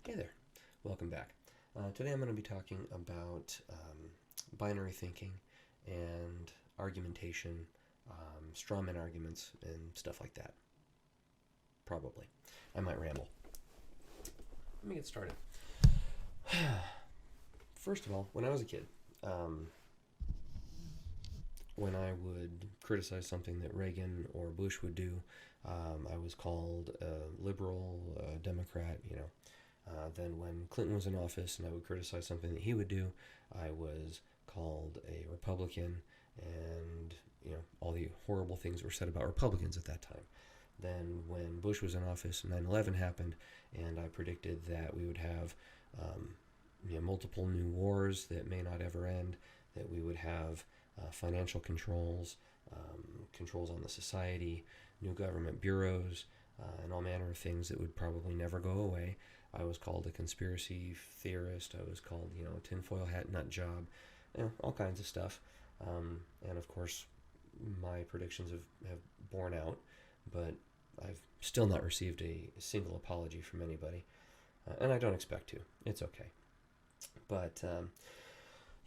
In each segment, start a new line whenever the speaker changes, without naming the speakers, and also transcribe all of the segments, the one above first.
Hey there, welcome back. Today I'm going to be talking about binary thinking and argumentation, strawman arguments, and stuff like that. Probably. I might ramble. Let me get started. First of all, when I was a kid, um, when I would criticize something that Reagan or Bush would do, I was called a liberal, a Democrat, then when Clinton was in office and I would criticize something that he would do, I was called a Republican, and all the horrible things were said about Republicans at that time. Then when Bush was in office, 9/11 happened, and I predicted that we would have multiple new wars that may not ever end, that we would have financial controls, controls on the society, new government bureaus, and all manner of things that would probably never go away. I was called a conspiracy theorist. I was called, a tinfoil hat nut job, all kinds of stuff. And of course, my predictions have borne out, but I've still not received a single apology from anybody, and I don't expect to. It's okay. But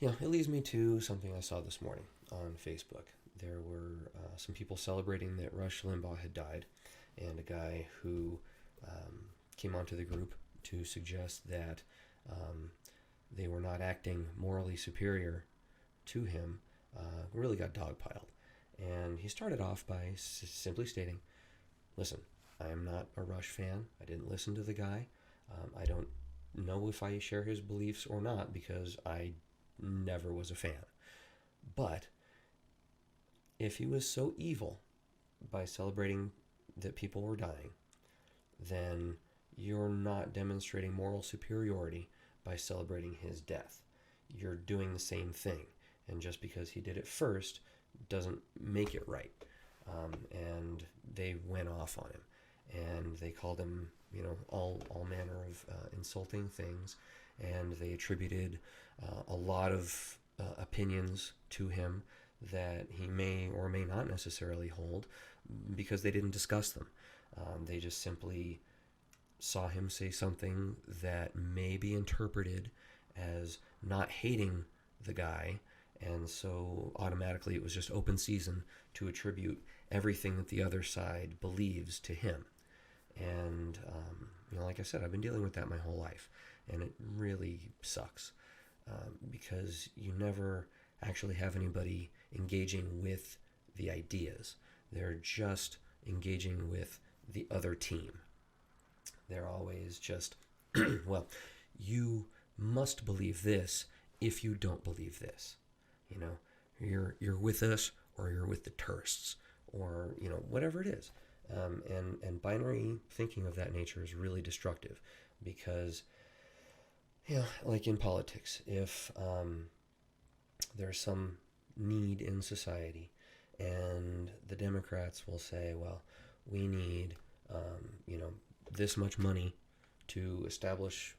it leads me to something I saw this morning on Facebook. There were some people celebrating that Rush Limbaugh had died, and a guy who came onto the group to suggest that they were not acting morally superior to him really got dogpiled. And he started off by simply stating, listen, I am not a Rush fan. I didn't listen to the guy. I don't know if I share his beliefs or not because I never was a fan. But if he was so evil by celebrating that people were dying, then you're not demonstrating moral superiority by celebrating his death. You're doing the same thing. And just because he did it first doesn't make it right. And they went off on him. And they called him, all manner of insulting things. And they attributed a lot of opinions to him that he may or may not necessarily hold because they didn't discuss them. They just simply saw him say something that may be interpreted as not hating the guy, and so automatically it was just open season to attribute everything that the other side believes to him. And, like I said, I've been dealing with that my whole life, and it really sucks because you never actually have anybody engaging with the ideas. They're just engaging with the other team. They're always just, well, you must believe this if you don't believe this. You're with us or you're with the tourists or whatever it is. And binary thinking of that nature is really destructive because like in politics, if there's some need in society, and the Democrats will say, well, we need this much money to establish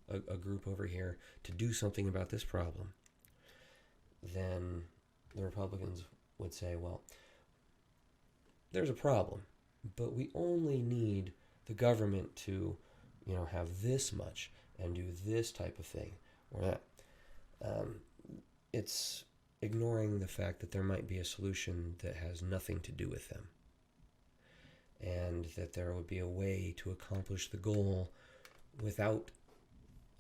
a group over here to do something about this problem, then the Republicans would say, well, there's a problem, but we only need the government to have this much and do this type of thing or that. It's ignoring the fact that there might be a solution that has nothing to do with them, and that there would be a way to accomplish the goal without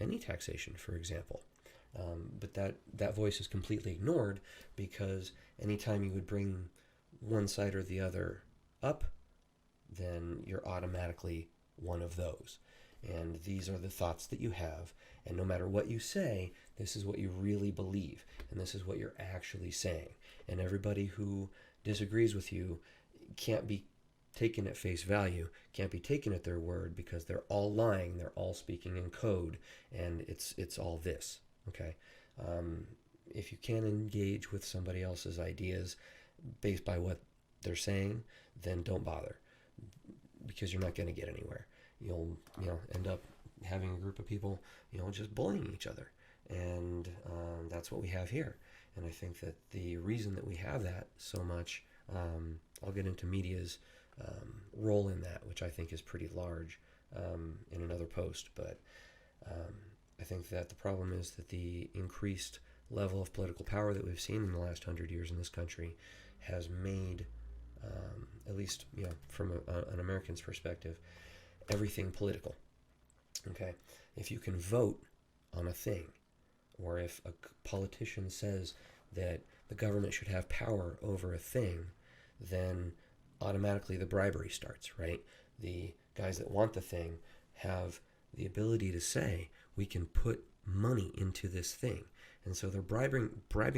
any taxation, for example. But that voice is completely ignored because anytime you would bring one side or the other up, then you're automatically one of those. And these are the thoughts that you have. And no matter what you say, this is what you really believe. And this is what you're actually saying. And everybody who disagrees with you can't be taken at face value, can't be taken at their word because they're all lying, they're all speaking in code, and it's all this. Okay? If you can't engage with somebody else's ideas based by what they're saying, then don't bother because you're not going to get anywhere. You'll end up having a group of people just bullying each other, and that's what we have here. And I think that the reason that we have that so much, I'll get into media's role in that, which I think is pretty large in another post, but I think that the problem is that the increased level of political power that we've seen in the last 100 years in this country has made, at least from an American's perspective, everything political. Okay, if you can vote on a thing, or if a politician says that the government should have power over a thing, then automatically the bribery starts, right? The guys that want the thing have the ability to say, we can put money into this thing. And so they're bribing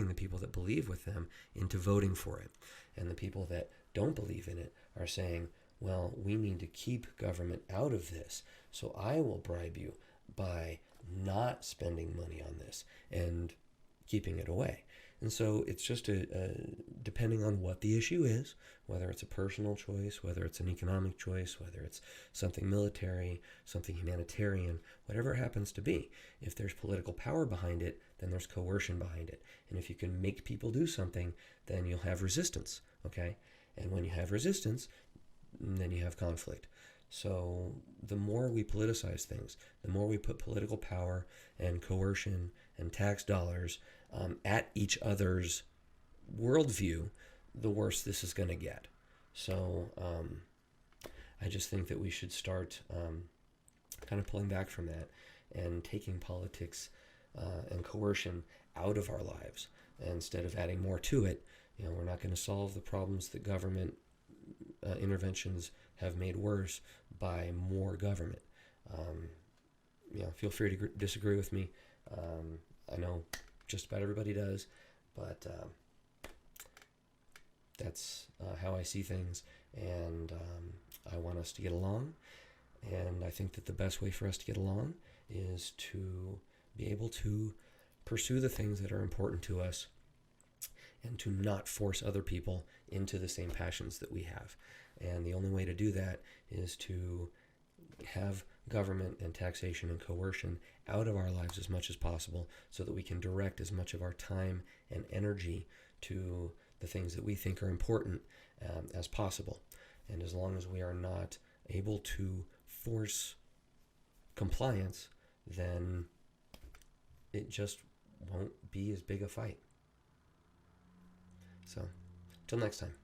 the people that believe with them into voting for it. And the people that don't believe in it are saying, well, we need to keep government out of this, so I will bribe you by not spending money on this and keeping it away. And so it's just depending on what the issue is, whether it's a personal choice, whether it's an economic choice, whether it's something military, something humanitarian, whatever it happens to be. If there's political power behind it, then there's coercion behind it. And if you can make people do something, then you'll have resistance, okay? And when you have resistance, then you have conflict. So the more we politicize things, the more we put political power and coercion and tax dollars at each other's worldview, the worse this is going to get. So I just think that we should start kind of pulling back from that and taking politics and coercion out of our lives. And instead of adding more to it, we're not going to solve the problems that government interventions have made worse by more government. Feel free to disagree with me. I know just about everybody does, but that's how I see things, and I want us to get along. And I think that the best way for us to get along is to be able to pursue the things that are important to us and to not force other people into the same passions that we have. And the only way to do that is to have government and taxation and coercion out of our lives as much as possible, so that we can direct as much of our time and energy to the things that we think are important as possible. And as long as we are not able to force compliance, then it just won't be as big a fight. So, till next time.